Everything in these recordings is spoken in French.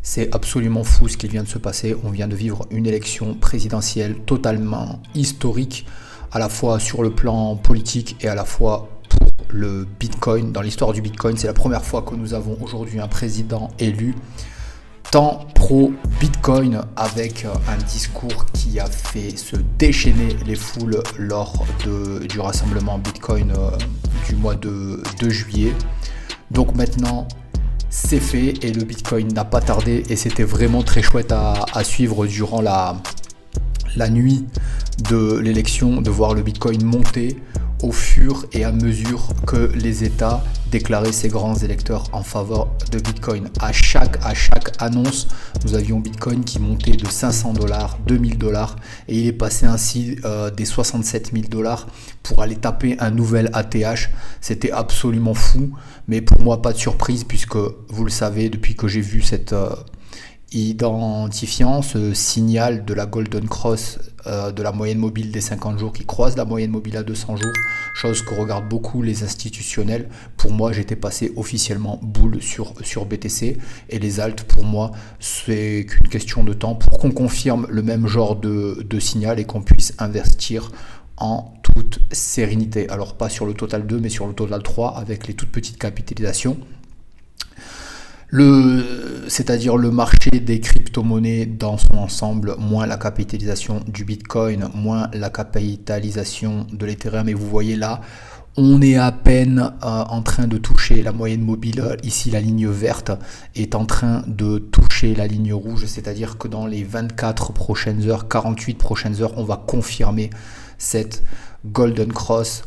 C'est absolument fou ce qui vient de se passer. On vient de vivre une élection présidentielle totalement historique, à la fois sur le plan politique et à la fois pour le Bitcoin. Dans l'histoire du Bitcoin, c'est la première fois que nous avons aujourd'hui un président élu tant pro-Bitcoin, avec un discours qui a fait se déchaîner les foules lors du rassemblement Bitcoin du mois de juillet. Donc maintenant, c'est fait et le Bitcoin n'a pas tardé et c'était vraiment très chouette à suivre durant la nuit de l'élection, de voir le Bitcoin monter au fur et à mesure que les États déclaraient ces grands électeurs en faveur de Bitcoin. À chaque annonce, nous avions Bitcoin qui montait de $500, $2000 et il est passé ainsi des $67 000 pour aller taper un nouvel ATH. C'était absolument fou, mais pour moi pas de surprise puisque vous le savez, depuis que j'ai vu cette identifiant ce signal de la Golden Cross de la moyenne mobile des 50 jours qui croise la moyenne mobile à 200 jours, chose que regardent beaucoup les institutionnels. Pour moi, j'étais passé officiellement boule sur BTC et les alts, pour moi, c'est qu'une question de temps pour qu'on confirme le même genre de signal et qu'on puisse investir en toute sérénité. Alors pas sur le Total 2 mais sur le Total 3 avec les toutes petites capitalisations. C'est-à-dire le marché des crypto-monnaies dans son ensemble, moins la capitalisation du Bitcoin, moins la capitalisation de l'Ethereum. Et vous voyez là, on est à peine en train de toucher la moyenne mobile. Ici, la ligne verte est en train de toucher la ligne rouge. C'est-à-dire que dans les 24 prochaines heures, 48 prochaines heures, on va confirmer cette Golden Cross.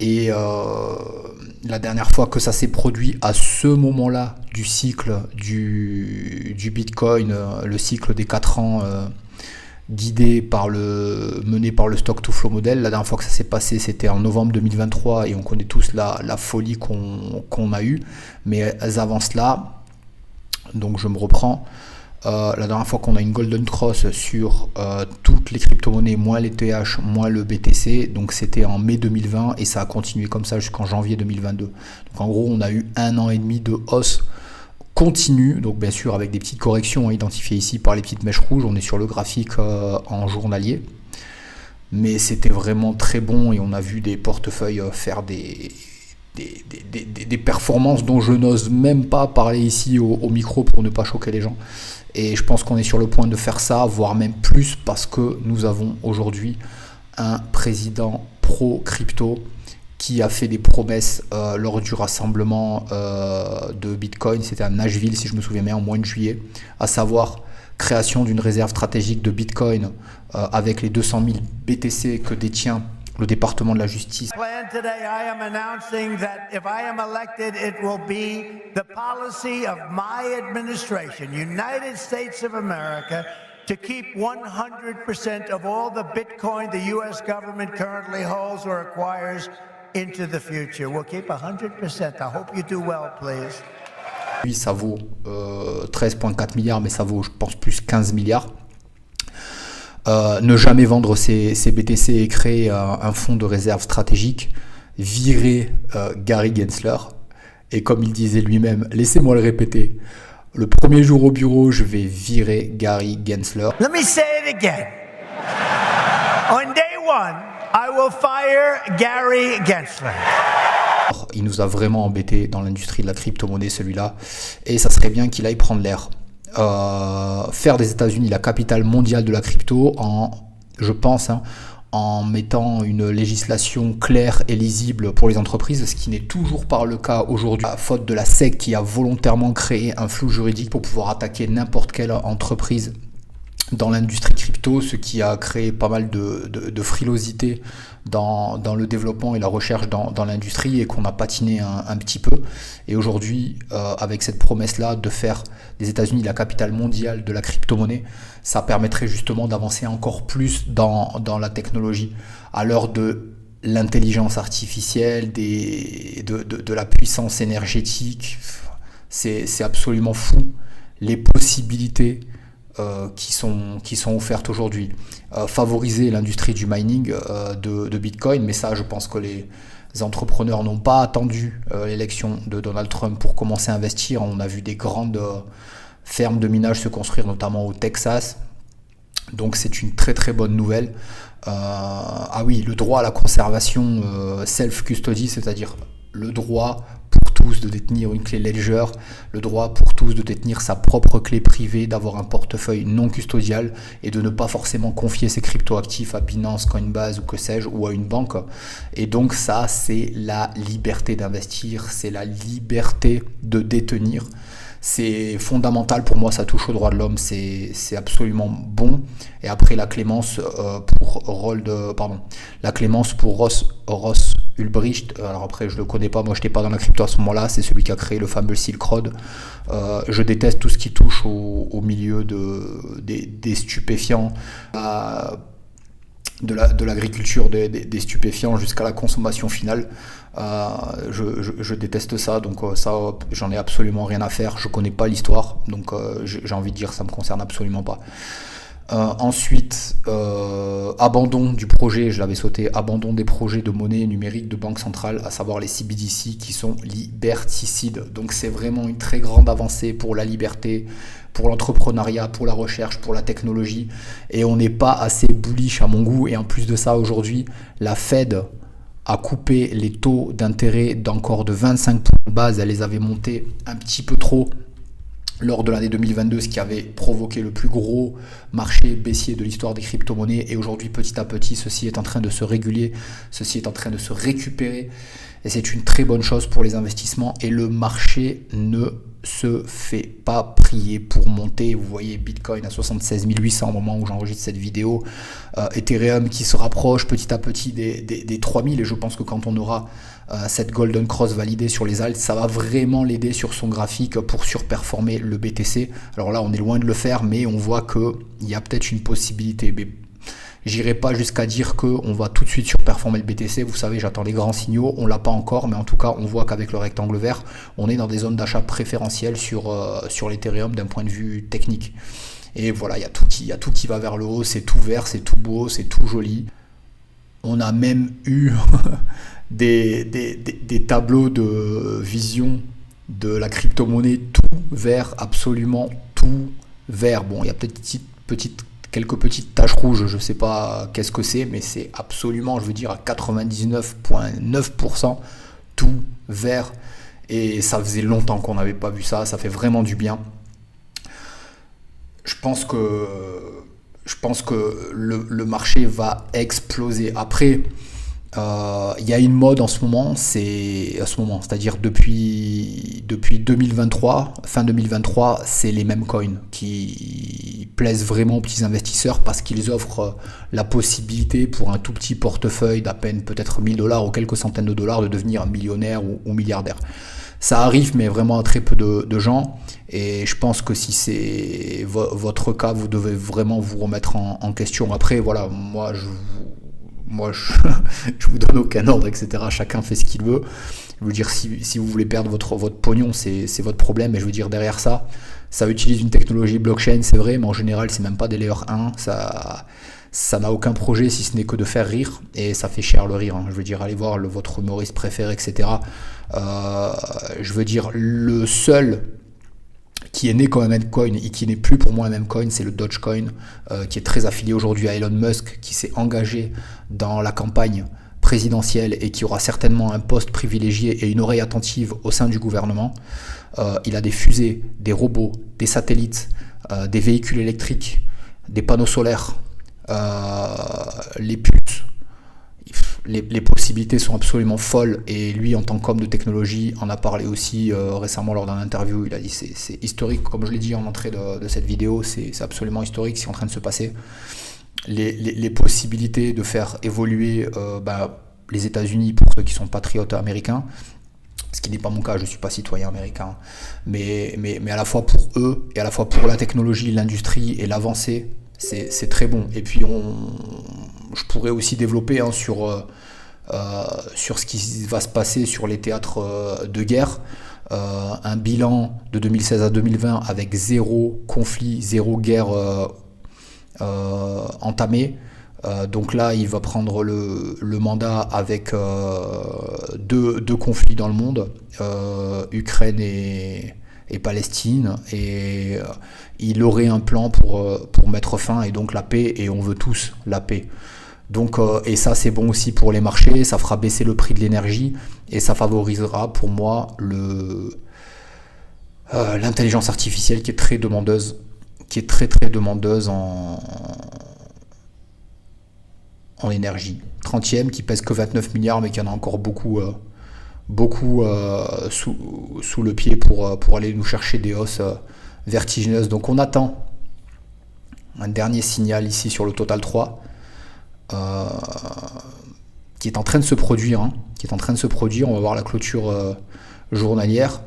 Et la dernière fois que ça s'est produit à ce moment-là du cycle du Bitcoin, le cycle des 4 ans mené par le Stock to Flow model, la dernière fois que ça s'est passé, c'était en novembre 2023 et on connaît tous la folie qu'on a eue. Mais avant cela, donc je me reprends. La dernière fois qu'on a une Golden Cross sur toutes les crypto-monnaies, moins les TH, moins le BTC, donc c'était en mai 2020 et ça a continué comme ça jusqu'en janvier 2022. Donc en gros, on a eu 1 an et demi de hausse continue, donc bien sûr avec des petites corrections identifiées ici par les petites mèches rouges. On est sur le graphique en journalier, mais c'était vraiment très bon et on a vu des portefeuilles faire des performances dont je n'ose même pas parler ici au micro pour ne pas choquer les gens. Et je pense qu'on est sur le point de faire ça, voire même plus, parce que nous avons aujourd'hui un président pro-crypto qui a fait des promesses lors du rassemblement de Bitcoin. C'était à Nashville, si je me souviens bien, en mois de juillet, à savoir création d'une réserve stratégique de Bitcoin avec les 200 000 BTC que détient le département de la justice. Today I am announcing that if I am elected, it will be the policy of my administration, United States of America, to keep 100% of all the Bitcoin the US government currently holds or acquires into the future. We'll keep 100%. I hope you do well, please. Oui, ça vaut 13,4 milliards, mais ça vaut, je pense, plus 15 milliards. Ne jamais vendre ses BTC et créer un fonds de réserve stratégique, virer Gary Gensler, et comme il disait lui-même, laissez-moi le répéter, le premier jour au bureau, je vais virer Gary Gensler. Let me say it again. On day one, I will fire Gary Gensler. Il nous a vraiment embêtés dans l'industrie de la crypto-monnaie, celui-là, et ça serait bien qu'il aille prendre l'air. Faire des États-Unis la capitale mondiale de la crypto en mettant une législation claire et lisible pour les entreprises, ce qui n'est toujours pas le cas aujourd'hui, à faute de la SEC qui a volontairement créé un flou juridique pour pouvoir attaquer n'importe quelle entreprise dans l'industrie crypto, ce qui a créé pas mal de frilosité dans le développement et la recherche dans l'industrie et qu'on a patiné un petit peu. Et aujourd'hui, avec cette promesse-là de faire des États-Unis la capitale mondiale de la crypto-monnaie, ça permettrait justement d'avancer encore plus dans la technologie. À l'heure de l'intelligence artificielle, de la puissance énergétique, c'est absolument fou les possibilités qui sont offertes aujourd'hui. Favoriser l'industrie du mining de Bitcoin, mais ça je pense que les entrepreneurs n'ont pas attendu l'élection de Donald Trump pour commencer à investir. On a vu des grandes fermes de minage se construire, notamment au Texas. Donc c'est une très très bonne nouvelle. Ah oui, le droit à la conservation self-custody, c'est-à-dire le droit pour tous de détenir une clé Ledger, le droit pour tous de détenir sa propre clé privée, d'avoir un portefeuille non custodial et de ne pas forcément confier ses cryptoactifs à Binance, Coinbase ou que sais-je, ou à une banque. Et donc ça, c'est la liberté d'investir, c'est la liberté de détenir. C'est fondamental pour moi, ça touche aux droits de l'homme, c'est absolument bon. Et après la clémence pour Ross Ulbricht, alors après je le connais pas, moi je n'étais pas dans la crypto à ce moment-là, c'est celui qui a créé le fameux Silk Road. Je déteste tout ce qui touche au milieu des stupéfiants, de l'agriculture des stupéfiants jusqu'à la consommation finale. Je déteste ça, donc ça j'en ai absolument rien à faire, je connais pas l'histoire, donc j'ai envie de dire ça me concerne absolument pas. Ensuite, abandon du projet, je l'avais sauté, abandon des projets de monnaie numérique de banque centrale, à savoir les CBDC qui sont liberticides. Donc c'est vraiment une très grande avancée pour la liberté, pour l'entrepreneuriat, pour la recherche, pour la technologie. Et on n'est pas assez bullish à mon goût. Et en plus de ça, aujourd'hui, la Fed a coupé les taux d'intérêt d'encore de 25 points de base. Elle les avait montés un petit peu trop lors de l'année 2022, ce qui avait provoqué le plus gros marché baissier de l'histoire des crypto-monnaies. Et aujourd'hui, petit à petit, ceci est en train de se réguler, ceci est en train de se récupérer. Et c'est une très bonne chose pour les investissements. Et le marché ne se fait pas prier pour monter. Vous voyez Bitcoin à 76 800 au moment où j'enregistre cette vidéo. Ethereum qui se rapproche petit à petit des 3000. Et je pense que quand on aura cette Golden Cross validée sur les alts, ça va vraiment l'aider sur son graphique pour surperformer le BTC. Alors là, on est loin de le faire, mais on voit qu'il y a peut-être une possibilité. Mais j'irai pas jusqu'à dire qu'on va tout de suite surperformer le BTC. Vous savez, j'attends les grands signaux. On l'a pas encore, mais en tout cas, on voit qu'avec le rectangle vert, on est dans des zones d'achat préférentielles sur l'Ethereum d'un point de vue technique. Et voilà, il y a tout qui va vers le haut. C'est tout vert, c'est tout beau, c'est tout joli. On a même eu des tableaux de vision de la crypto-monnaie tout vert, absolument tout vert. Bon, il y a peut-être quelques petites taches rouges, je ne sais pas qu'est-ce que c'est, mais c'est absolument, je veux dire, à 99,9% tout vert. Et ça faisait longtemps qu'on n'avait pas vu ça, ça fait vraiment du bien. Je pense que le marché va exploser. Après, il y a une mode en ce moment, c'est-à-dire depuis 2023, fin 2023, c'est les mêmes coins qui plaisent vraiment aux petits investisseurs parce qu'ils offrent la possibilité pour un tout petit portefeuille d'à peine peut-être $1000 ou quelques centaines de dollars de devenir millionnaire ou milliardaire. Ça arrive, mais vraiment à très peu de gens. Et je pense que si c'est votre cas, vous devez vraiment vous remettre en question. Après, voilà, moi, je vous donne aucun ordre, etc. Chacun fait ce qu'il veut. Je veux dire, si vous voulez perdre votre pognon, c'est votre problème. Mais je veux dire, derrière ça utilise une technologie blockchain, c'est vrai, mais en général, c'est même pas des layer 1. Ça n'a aucun projet si ce n'est que de faire rire. Et ça fait cher le rire. Hein. Je veux dire, allez voir votre humoriste préféré, etc. Je veux dire, le seul qui est né comme un meme coin et qui n'est plus pour moi un meme coin, c'est le Dogecoin, qui est très affilié aujourd'hui à Elon Musk, qui s'est engagé dans la campagne présidentielle et qui aura certainement un poste privilégié et une oreille attentive au sein du gouvernement. Il a des fusées, des robots, des satellites, des véhicules électriques, des panneaux solaires, les puces. Les possibilités sont absolument folles et lui en tant qu'homme de technologie en a parlé aussi récemment lors d'un interview. Il a dit c'est historique, comme je l'ai dit en entrée de cette vidéo, c'est absolument historique ce qui est en train de se passer. Les possibilités de faire évoluer les États-Unis pour ceux qui sont patriotes américains, ce qui n'est pas mon cas, je ne suis pas citoyen américain, mais à la fois pour eux et à la fois pour la technologie, l'industrie et l'avancée, c'est très bon. Et puis je pourrais aussi développer sur ce qui va se passer sur les théâtres de guerre. Un bilan de 2016 à 2020 avec 0 conflit, 0 guerre entamée. Donc là, il va prendre le mandat avec deux conflits dans le monde, Ukraine et et Palestine, et il aurait un plan pour mettre fin, et donc la paix, et on veut tous la paix. Donc, et ça c'est bon aussi pour les marchés, ça fera baisser le prix de l'énergie, et ça favorisera pour moi l'intelligence artificielle qui est très demandeuse, en énergie. 30e, qui pèse que 29 milliards, mais qui en a encore beaucoup sous le pied pour aller nous chercher des hausses vertigineuses. Donc on attend un dernier signal ici sur le Total 3, qui est en train de se produire. On va voir la clôture journalière.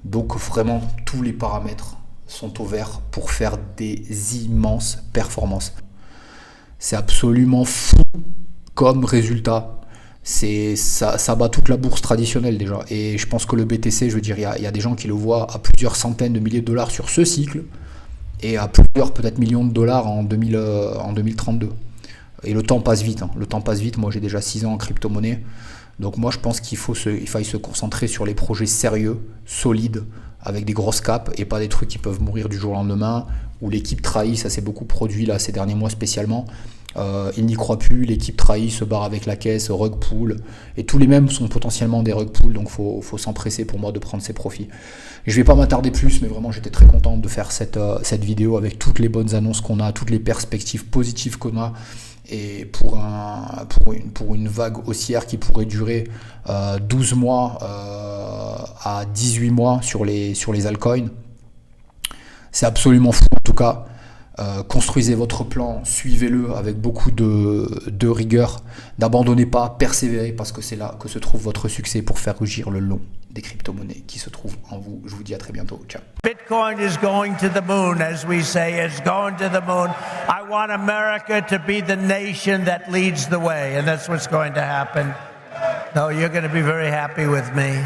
Donc vraiment, tous les paramètres sont au vert pour faire des immenses performances. C'est absolument fou comme résultat. Ça bat toute la bourse traditionnelle déjà. Et je pense que le BTC, je veux dire, il y a des gens qui le voient à plusieurs centaines de milliers de dollars sur ce cycle, et à plusieurs peut-être millions de dollars en 2032. Et le temps passe vite. Le temps passe vite. Moi, j'ai déjà 6 ans en crypto-monnaie. Donc moi, je pense qu'il faille se concentrer sur les projets sérieux, solides, avec des grosses capes, et pas des trucs qui peuvent mourir du jour au lendemain, où l'équipe trahit. Ça s'est beaucoup produit là ces derniers mois spécialement. Il n'y croit plus, l'équipe trahit, se barre avec la caisse, rug pull, et tous les mêmes sont potentiellement des rug pull, donc faut s'empresser pour moi de prendre ses profits. Je vais pas m'attarder plus, mais vraiment j'étais très content de faire cette vidéo avec toutes les bonnes annonces qu'on a, toutes les perspectives positives qu'on a, et pour une vague haussière qui pourrait durer 12 mois à 18 mois sur les altcoins. C'est absolument fou en tout cas. Construisez votre plan, suivez-le avec beaucoup de rigueur, n'abandonnez pas, persévérez, parce que c'est là que se trouve votre succès pour faire rugir le long des crypto-monnaies qui se trouvent en vous. Je vous dis à très bientôt, ciao. Bitcoin is going to the moon, as we say, it's going to the moon. I want America to be the nation that leads the way, and that's what's going to happen. No, you're going to be very happy with me.